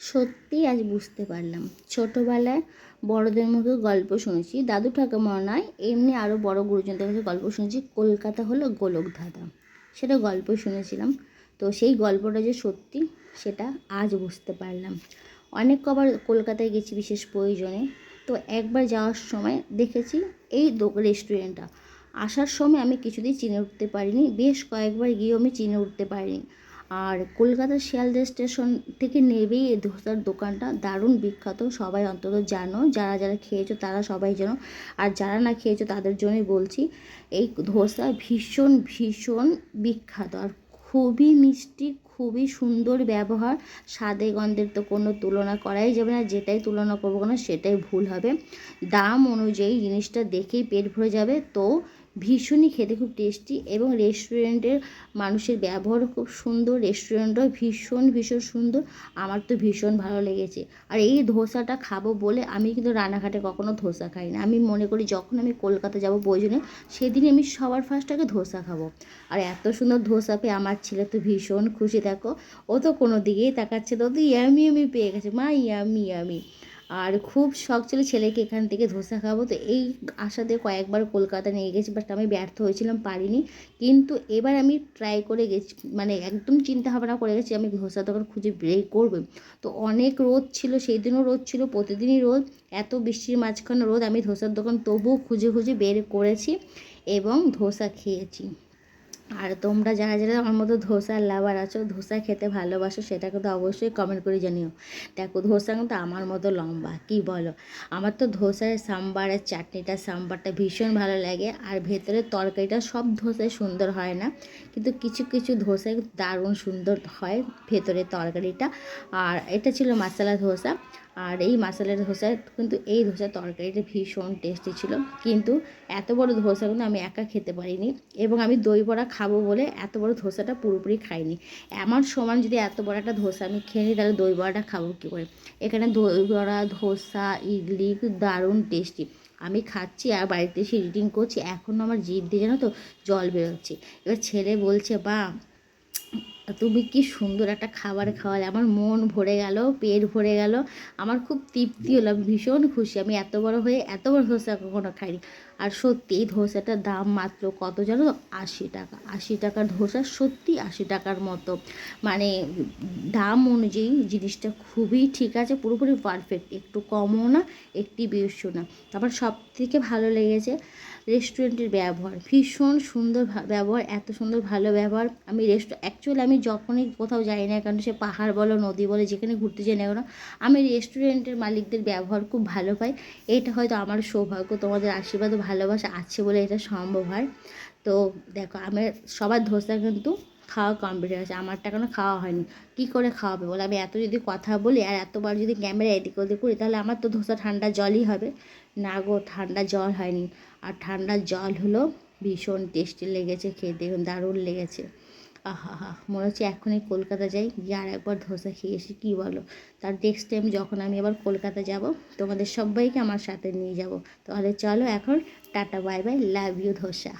সত্যি আজ বুঝতে পারলাম, ছোটোবেলায় বড়দের মুখে গল্প শুনেছি, দাদু ঠাকুমা নয়, এমনি আরও বড় গুরুজনদের কাছে গল্প শুনেছি। কলকাতা হলো গোলকধাঁধা, সেটা গল্প শুনেছিলাম। তো সেই গল্পটা যে সত্যি সেটা আজ বুঝতে পারলাম। অনেক কবার কলকাতায় গেছি বিশেষ প্রয়োজনে। তো একবার যাওয়ার সময় দেখেছি এই রেস্টুরেন্টটা। আসার সময় আমি কিছুতেই চিনে উঠতে পারিনি, বেশ কয়েকবার গিয়েও আমি চিনে উঠতে পারিনি। আর কলকাতার শিয়ালদা স্টেশন থেকে নেবেই এই ধোসার দোকানটা দারুণ বিখ্যাত, সবাই অন্তত জানো, যারা যারা খেয়েছো তারা সবাই জানো, আর যারা না খেয়েছো তাদের জন্যই বলছি। এই ধোসা ভীষণ ভীষণ বিখ্যাত, আর খুবই মিষ্টি, খুবই সুন্দর ব্যবহার, স্বাদে গন্ধের তো কোনো তুলনা করাই যাবে না। যেটাই তুলনা করবো না সেটাই ভুল হবে। দাম অনুযায়ী জিনিসটা দেখেই পেট ভরে যাবে। তো ভীষণই খেতে খুব টেস্টি, এবং রেস্টুরেন্টের মানুষের ব্যবহারও খুব সুন্দর, রেস্টুরেন্টও ভীষণ ভীষণ সুন্দর। আমার তো ভীষণ ভালো লেগেছে। আর এই ধোসাটা খাবো বলে আমি কিন্তু রানাঘাটে কখনো ধোসা খাই না। আমি মনে করি যখন আমি কলকাতা যাব প্রয়োজনে, সেদিনই আমি সবার ফার্স্ট আগে ধোসা খাবো। আর এত সুন্দর ধোসা পেয়ে আমার ছেলে তো ভীষণ খুশি। দেখো, ও তো কোনো দিকেই তাকাচ্ছে, তো ইয়ামি ইয়ামি পেয়ে গেছে, মা ইয়ামি ইয়ামি। আর খুব শখ ছিল ছেলেকে এখান থেকে ধোসা খাবো। তো এই আশাতে কয়েকবার কলকাতা নিয়ে গেছি, বাট আমি ব্যর্থ হয়েছিলাম, পারিনি। কিন্তু এবার আমি ট্রাই করে গেছি, মানে একদম চিন্তা ভাবনা করে গেছি আমি ধোসা দোকান খুঁজে বের করবো। তো অনেক রোদ ছিল, সেই দিনও রোদ ছিল, প্রতিদিনই রোদ, এত বৃষ্টির মাঝখানে রোদ, আমি ধোসার দোকান তবুও খুঁজে খুঁজে বের করেছি এবং ধোসা খেয়েছি। আর তোমরা যারা যারা আমার মতো ধোসার লাভার আছো, ধোসা খেতে ভালোবাসো, সেটা কিন্তু অবশ্যই কমেন্ট করে জানিও। দেখো, ধোসা কিন্তু আমার মতো লম্বা, কি বলো? আমার তো ধোসার সাম্বারের চাটনিটা, সাম্বারটা ভীষণ ভালো লাগে। আর ভেতরের তরকারিটা সব ধোসায় সুন্দর হয় না, কিন্তু কিছু কিছু ধোসায় দারুণ সুন্দর হয় ভেতরের তরকারিটা। আর এটা ছিল মশলা ধোসা। আর এই মশলা ধোসা কিন্তু, এই ধোসার তরকারিটা ভীষণ টেস্টি ছিল। কিন্তু এত বড় ধোসা কিন্তু আমি একা খেতে পারিনি, এবং আমি দই বড়া খাবো বলে এত বড় ধোসাটা পুরোপুরি খাইনি। আমার সমান যদি এত বড় একটা ধোসা আমি খেয়ে নিই, তাহলে দই বড়াটা খাবো কী করে? এখানে দই বড়া, ধোসা, ইডলি দারুণ টেস্টি। আমি খাচ্ছি আর বাড়িতে এসে এডিটিং করছি, এখনও আমার জিভ দিয়ে জানো তো জল বেরোচ্ছে। এবার ছেলে বলছে, বা তুমি কি সুন্দর একটা খাবার খাওয়ালে, আমার মন ভরে গেল, পেট ভরে গেল, আমার খুব তৃপ্তি হলো, আমি ভীষণ খুশি। আমি এত বড় হয়ে এত বড় ধোসা কখনো খাইনি। আর সত্যি এই ধোসাটার দাম মাত্র কত জানো তো? 80 টাকা। 80 টাকার ধোসা, সত্যি 80 টাকার মতো। মানে দাম অনুযায়ী জিনিসটা খুবই ঠিক আছে, পুরোপুরি পারফেক্ট, একটু কমও না, একটু বেশিও না। তারপর সব থেকে ভালো লেগেছে রেস্টুরেন্টের ব্যবহার, ভীষণ সুন্দর ব্যবহার, এত সুন্দর ভালো ব্যবহার। আমি অ্যাকচুয়ালি আমি যখনই কোথাও যাই না কেন, সে পাহাড় বলো, নদী বলো, যেখানে ঘুরতে যাই না কেন, আমি রেস্টুরেন্টের মালিকদের ব্যবহার খুব ভালো পাই। এটা হয়তো আমার সৌভাগ্য, তোমাদের আশীর্বাদ ও ভালোবাসা আছে বলে এটা সম্ভব হয়। তো দেখো, আমার সবার ধোসা কিন্তু খাওয়া কমপ্লিট হয়ে গেছে, আমারটা এখনও খাওয়া হয়নি। কী করে খাওয়াবে বলে? আমি এত যদি কথা বলি আর এতবার যদি ক্যামেরা এদিক ওদিক করি, তাহলে আমার তো ধোসা ঠান্ডা জলই হবে। না গো, ঠান্ডা জল হয়নি। আর ঠান্ডা জল হলো ভীষণ টেস্টি লেগেছে খেতে, দারুণ লেগেছে। আহা হা, মনে হচ্ছে এখনই কলকাতা যাই, গিয়ে আর একবার ধোসা খেয়ে এসি, কী বলো? তার নেক্সট টাইম যখন আমি আবার কলকাতা যাব, তোমাদের সবাইকে আমার সাথে নিয়ে যাব। তাহলে চলো এখন, ta-ta bye bye, love you dosa.